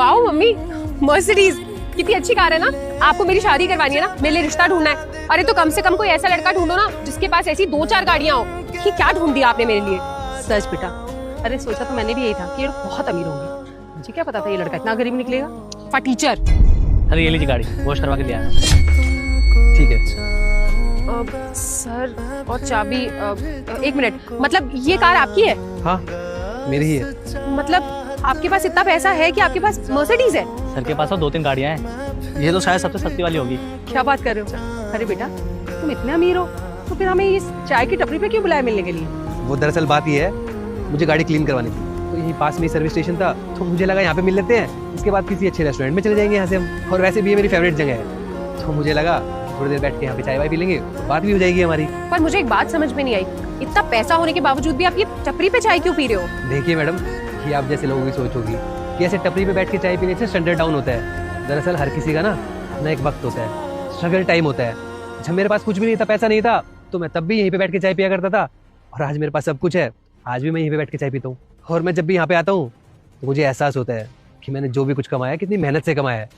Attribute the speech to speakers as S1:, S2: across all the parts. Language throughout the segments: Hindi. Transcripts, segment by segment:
S1: वाओ मम्मी, मर्सिडीज कितनी अच्छी कार है ना। आपको मेरी शादी करवानी है ना, मेरे लिए रिश्ता ढूंढना है। अरे तो कम से कम कोई ऐसा लड़का ढूंढो ना जिसके पास ऐसी 2-4 गाड़ियां हो। ये क्या ढूंढ दिया आपने मेरे लिए?
S2: सच बेटा, अरे सोचा तो मैंने भी यही था कि ये बहुत अमीर होंगे। मुझे क्या पता था ये लड़का इतना गरीब निकलेगा।
S1: फटीचर।
S3: अरे ये लीजिए गाड़ी, वॉश करवा के लिया।
S4: ठीक है
S1: सर और चाबी, एक मिनट, मतलब ये कार आपकी है?
S4: हाँ मेरी ही है।
S1: मतलब आपके पास इतना पैसा है कि आपके पास मर्सिडीज है?
S3: सर के पास तो 2-3 गाड़ियां हैं, ये तो शायद सबसे सस्ती वाली होगी।
S2: क्या बात कर रहे हो सर? अरे बेटा, तुम इतने अमीर हो तो फिर हमें इस चाय की टपरी पे क्यों बुलाया मिलने के लिए?
S4: वो दरअसल बात ये है, मुझे गाड़ी क्लीन करवानी थी, तो यहीं पास में ही सर्विस स्टेशन था, तो मुझे लगा यहाँ पे मिल लेते हैं, इसके बाद किसी अच्छे रेस्टोरेंट में चले जाएंगे यहाँ से हम। और वैसे भी ये मेरी फेवरेट जगह है, तो मुझे लगा थोड़ी देर बैठ के यहाँ पे चाय वाय पी लेंगे, बात भी हो जाएगी हमारी।
S1: पर मुझे एक बात समझ में नहीं आई, इतना पैसा होने के बावजूद भी आप ये टपरी पे चाय क्यों पी रहे हो?
S4: देखिए मैडम, ये आप जैसे लोगों की सोच होगी कि ऐसे टपरी पे बैठ के चाय पीने से स्टैंडर्ड डाउन होता है। दरअसल हर किसी का ना अपना एक वक्त होता है, स्ट्रगल टाइम होता है। जब मेरे पास कुछ भी नहीं था, पैसा नहीं था, तो मैं तब भी यहीं पे बैठ के चाय पिया करता था, और आज मेरे पास सब कुछ है, आज भी मैं यहीं पे बैठ के चाय पीता हूँ। और मैं जब भी यहाँ पे आता हूँ तो मुझे एहसास होता है कि मैंने जो भी कुछ कमाया कितनी मेहनत से कमाया है,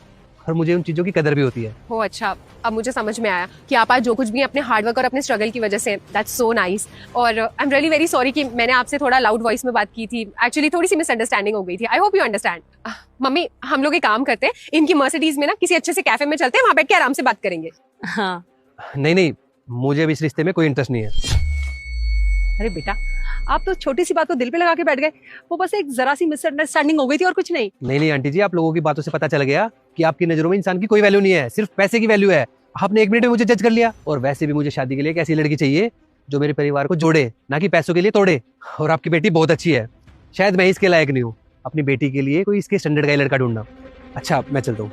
S4: और मुझे उन चीज़ों की कदर भी होती है।
S1: हो अच्छा, अब मुझे समझ में आया कि आप आज जो कुछ भी अपने हार्डवर्क और अपने स्ट्रगल की वजह से, दैट्स सो नाइस। और I am really very sorry कि मैंने आपसे थोड़ा लाउड वॉइस में बात की थी। एक्चुअली थोड़ी सी मिसअंडरस्टैंडिंग हो गई थी। I hope you understand. Mummy, हम लोग एक काम करते हैं, इनकी मर्सिडीज में ना किसी अच्छे से कैफे में चलते हैं, वहां बैठ के आराम से बात करेंगे।
S2: हाँ।
S4: नहीं, मुझे अभी इस रिश्ते में कोई इंटरेस्ट नहीं है।
S2: अरे बेटा, आप तो छोटी सी बात को दिल पे लगा के बैठ गए। वो बस एक जरा सी मिसअंडरस्टैंडिंग हो गई थी और कुछ नहीं।
S4: नहीं आंटी जी, आप लोगों की बातों से पता चल गया कि आपकी नजरों में इंसान की कोई वैल्यू नहीं है, सिर्फ पैसे की वैल्यू है। आपने 1 मिनट में मुझे जज कर लिया। और वैसे भी मुझे शादी के लिए एक ऐसी लड़की चाहिए जो मेरे परिवार को जोड़े, ना कि पैसों के लिए तोड़े। और आपकी बेटी बहुत अच्छी है, शायद मैं इसके लायक नहीं हूँ। अपनी बेटी के लिए कोई इसके स्टैंडर्ड का लड़का ढूंढना। अच्छा, मैं चलता हूँ।